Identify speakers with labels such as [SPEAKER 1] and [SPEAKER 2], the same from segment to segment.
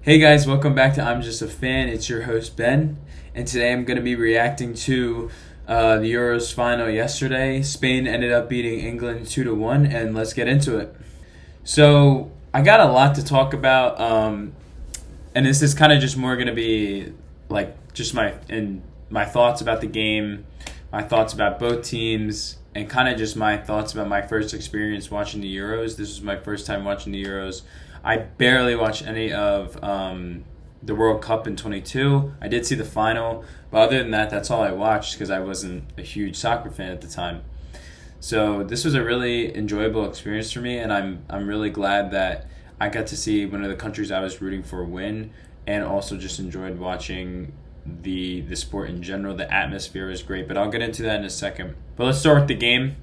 [SPEAKER 1] Hey guys, welcome back to I'm Just a Fan. It's your host Ben, and today I'm going to be reacting to the Euros final yesterday. Spain ended up beating England 2-1, and let's get into it. So I got a lot to talk about, and this is kind of just more going to be like just my thoughts about the game, my thoughts about both teams, and kind of just my thoughts about my first experience watching the Euros. This was my first time watching the Euros. I barely watched any of the World Cup in 22. I did see the final, but other than that, that's all I watched because I wasn't a huge soccer fan at the time. So this was a really enjoyable experience for me, and I'm really glad that I got to see one of the countries I was rooting for win, and also just enjoyed watching the sport in general. The atmosphere was great, but I'll get into that in a second. But let's start with the game.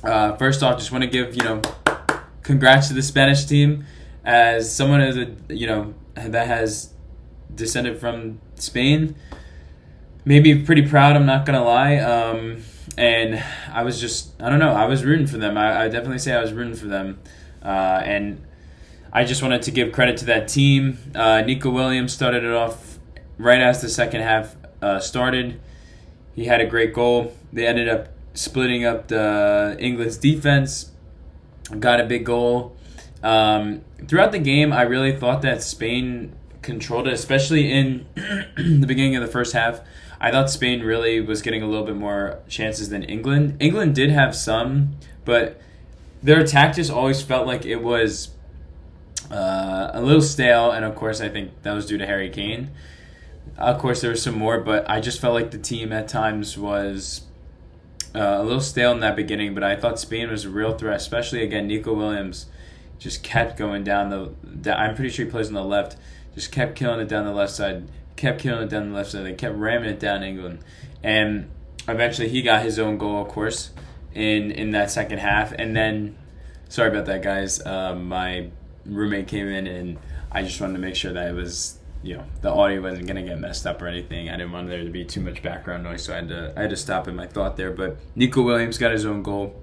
[SPEAKER 1] First off, just want to give congrats to the Spanish team. As someone that has descended from Spain, maybe pretty proud. I'm not gonna lie. And I was I was rooting for them. I definitely say I was rooting for them. And I just wanted to give credit to that team. Nico Williams started it off right as the second half started. He had a great goal. They ended up splitting up the England's defense. Got a big goal. Throughout the game, I really thought that Spain controlled it, especially in the beginning of the first half. I thought Spain really was getting a little bit more chances than England. England did have some, but their attack just always felt like it was a little stale, and of course I think that was due to Harry Kane. Of course there was some more, but I just felt like the team at times was a little stale in that beginning, but I thought Spain was a real threat, especially, again, Nico Williams just kept going down I'm pretty sure he plays on the left. Just kept killing it down the left side. Kept killing it down the left side. They kept ramming it down England. And eventually he got his own goal, of course, in that second half. And then, sorry about that, guys. My roommate came in, and I just wanted to make sure that it was, the audio wasn't going to get messed up or anything. I didn't want there to be too much background noise, so I had to stop in my thought there. But Nico Williams got his own goal.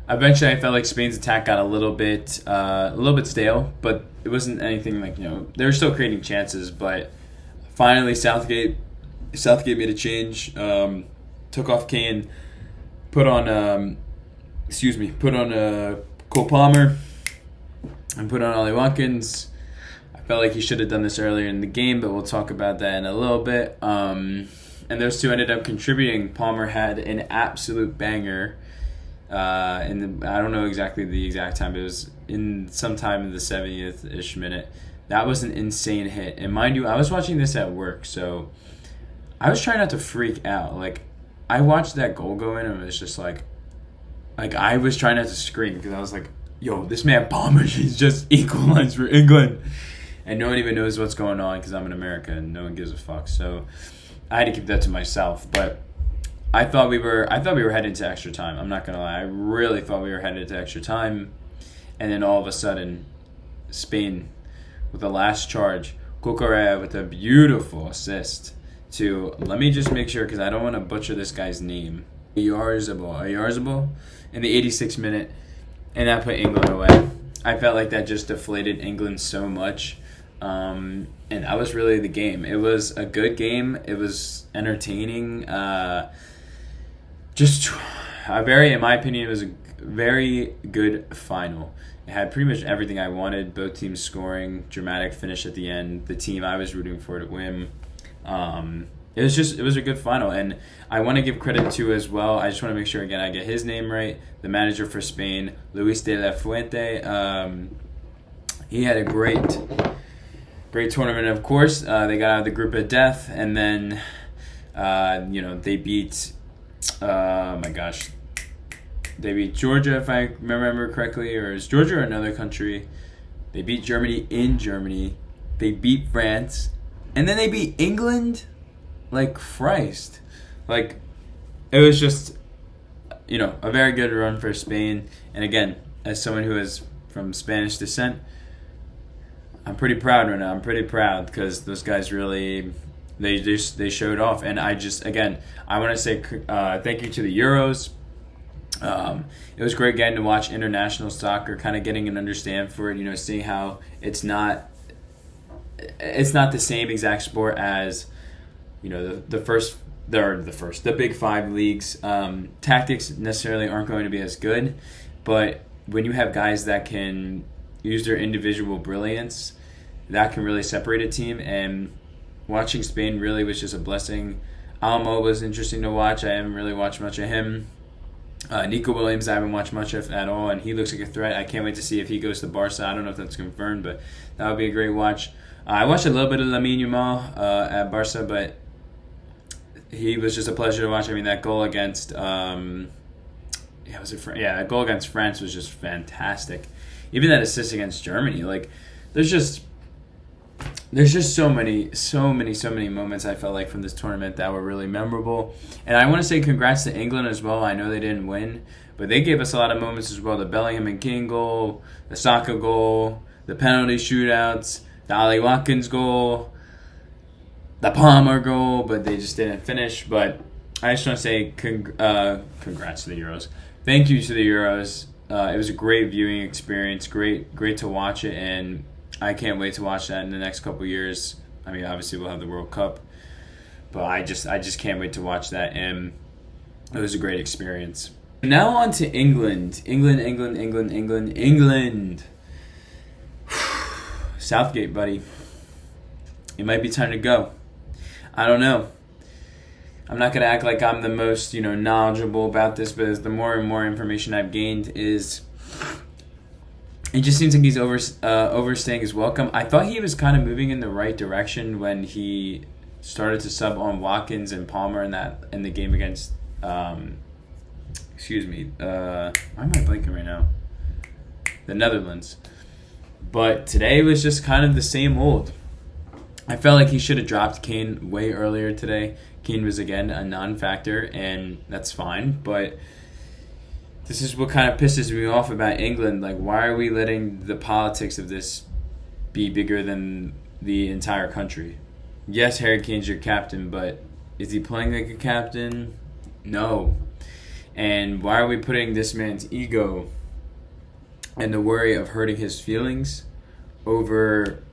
[SPEAKER 1] Eventually, I felt like Spain's attack got a little bit stale, but it wasn't anything like, they were still creating chances. But finally, Southgate made a change, took off Kane, put on Cole Palmer, and put on Ollie Watkins. I felt like he should have done this earlier in the game, but we'll talk about that in a little bit. And those two ended up contributing. Palmer had an absolute banger. I don't know exactly the exact time, but it was in sometime in the 70th-ish minute. That was an insane hit. And mind you, I was watching this at work, so I was trying not to freak out. Like, I watched that goal go in, and it was just like I was trying not to scream because I was like, yo, this man Palmer, he's just equalized for England. And no one even knows what's going on because I'm in America and no one gives a fuck. So I had to keep that to myself. But I thought we were headed to extra time. I'm not gonna lie. I really thought we were headed to extra time, and then all of a sudden, Spain with the last charge, Cucurella with a beautiful assist to, let me just make sure because I don't want to butcher this guy's name. Oyarzabal in the 86th minute, and that put England away. I felt like that just deflated England so much. And that was really the game. It was a good game. It was entertaining. In my opinion, it was a very good final. It had pretty much everything I wanted. Both teams scoring, dramatic finish at the end. The team I was rooting for to win. It was a good final, and I want to give credit to as well. I just want to make sure again I get his name right. The manager for Spain, Luis de la Fuente. He had a great tournament. Of course, they got out of the group of death, and then they beat. They beat Georgia, if I remember correctly, or is Georgia or another country? They beat Germany in Germany. They beat France, and then they beat England. Like Christ, like it was just a very good run for Spain. And again, as someone who is from Spanish descent, I'm pretty proud right now. I'm pretty proud because those guys really they showed off. And I want to say thank you to the Euros. It was great getting to watch international soccer, kind of getting an understand for it. Seeing how it's not the same exact sport as the big five leagues. Tactics necessarily aren't going to be as good, but when you have guys that can use their individual brilliance, that can really separate a team. And watching Spain really was just a blessing. Almo was interesting to watch. I haven't really watched much of him. Nico Williams, I haven't watched much of at all, and he looks like a threat. I can't wait to see if he goes to Barca. I don't know if that's confirmed, but that would be a great watch. I watched a little bit of Lamine Yamal at Barca, but he was just a pleasure to watch. I mean, that goal against a goal against France was just fantastic. Even that assist against Germany, there's just so many moments I felt like from this tournament that were really memorable. And I want to say congrats to England as well. I know they didn't win, but they gave us a lot of moments as well. The Bellingham and King goal, the Saka goal, the penalty shootouts, the Ali Watkins goal, the Palmer goal, but they just didn't finish. But I just want to say congrats to the Euros. Thank you to the Euros. It was a great viewing experience. Great to watch it, and I can't wait to watch that in the next couple years. I mean, obviously we'll have the World Cup, but I just can't wait to watch that, and it was a great experience. Now on to England. England. Southgate, buddy. It might be time to go. I don't know. I'm not going to act like I'm the most, knowledgeable about this, but as the more and more information I've gained it just seems like he's overstaying his welcome. I thought he was kind of moving in the right direction when he started to sub on Watkins and Palmer in the game against why am I blanking right now? The Netherlands. But today was just kind of the same old. I felt like he should have dropped Kane way earlier today. Kane was, again, a non-factor, and that's fine. But this is what kind of pisses me off about England. Why are we letting the politics of this be bigger than the entire country? Yes, Harry Kane's your captain, but is he playing like a captain? No. And why are we putting this man's ego and the worry of hurting his feelings over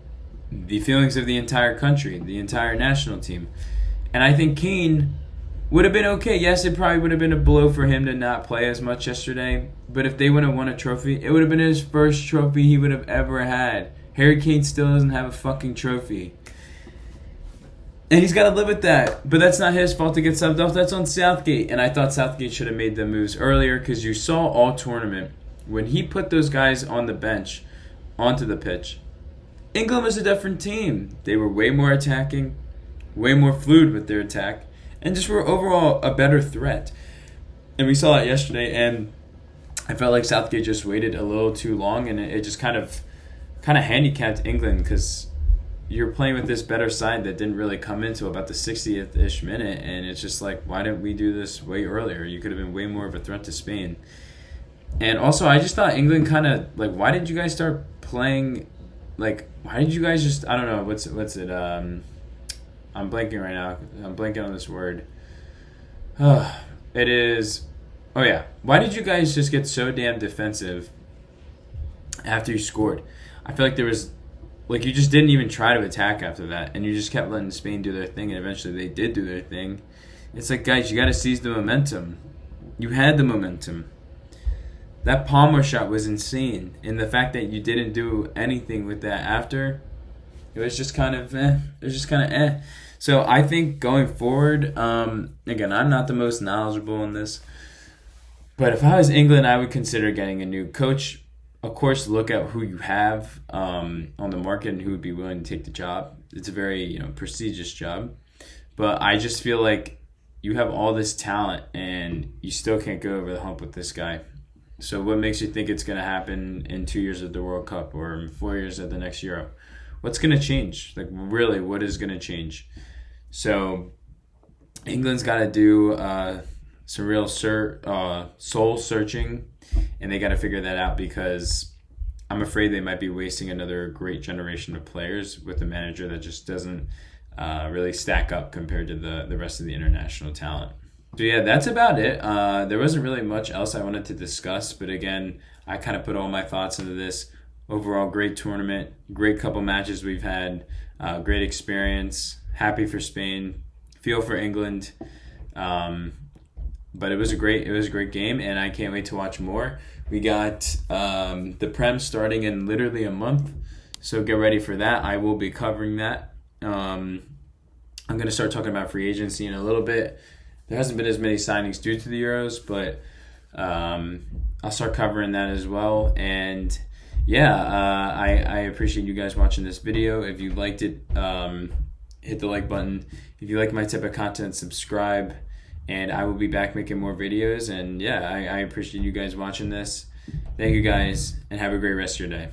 [SPEAKER 1] the feelings of the entire country, the entire national team? And I think Kane would have been okay. Yes, it probably would have been a blow for him to not play as much yesterday. But if they would have won a trophy, it would have been his first trophy he would have ever had. Harry Kane still doesn't have a fucking trophy. And he's got to live with that. But that's not his fault to get subbed off. That's on Southgate. And I thought Southgate should have made the moves earlier, because you saw all tournament, when he put those guys on the bench onto the pitch, England was a different team. They were way more attacking, way more fluid with their attack, and just were overall a better threat. And we saw it yesterday, and I felt like Southgate just waited a little too long, and it just kind of handicapped England, because you're playing with this better side that didn't really come into about the 60th-ish minute, and it's just like, why didn't we do this way earlier? You could have been way more of a threat to Spain. And also, I just thought England kind of, why did you guys start playing, why did you guys just, I don't know, what's it, I'm blanking right now. I'm blanking on this word. It is, oh yeah. Why did you guys just get so damn defensive after you scored? I feel like there was, you just didn't even try to attack after that, and you just kept letting Spain do their thing, and eventually they did do their thing. It's like, guys, you got to seize the momentum. You had the momentum. That Palmer shot was insane, and the fact that you didn't do anything with that after, it was just kind of So I think going forward, again, I'm not the most knowledgeable in this, but if I was England, I would consider getting a new coach. Of course, look at who you have on the market and who would be willing to take the job. It's a very prestigious job, but I just feel like you have all this talent and you still can't go over the hump with this guy. So what makes you think it's going to happen in 2 years at the World Cup or in 4 years at the next Euro? What's going to change? Really, what is going to change? So England's got to do some real soul searching, and they got to figure that out, because I'm afraid they might be wasting another great generation of players with a manager that just doesn't really stack up compared to the rest of the international talent. So yeah, that's about it. There wasn't really much else I wanted to discuss, but again, I kind of put all my thoughts into this. Overall, great tournament, great couple matches we've had, great experience. Happy for Spain, feel for England, but it was a great game, and I can't wait to watch more. We got the Prem starting in literally a month, so get ready for that. I will be covering that. I'm going to start talking about free agency in a little bit. There hasn't been as many signings due to the Euros, but I'll start covering that as well. And yeah, I appreciate you guys watching this video. If you liked it, hit the like button. If you like my type of content, subscribe. And I will be back making more videos. And yeah, I appreciate you guys watching this. Thank you guys, and have a great rest of your day.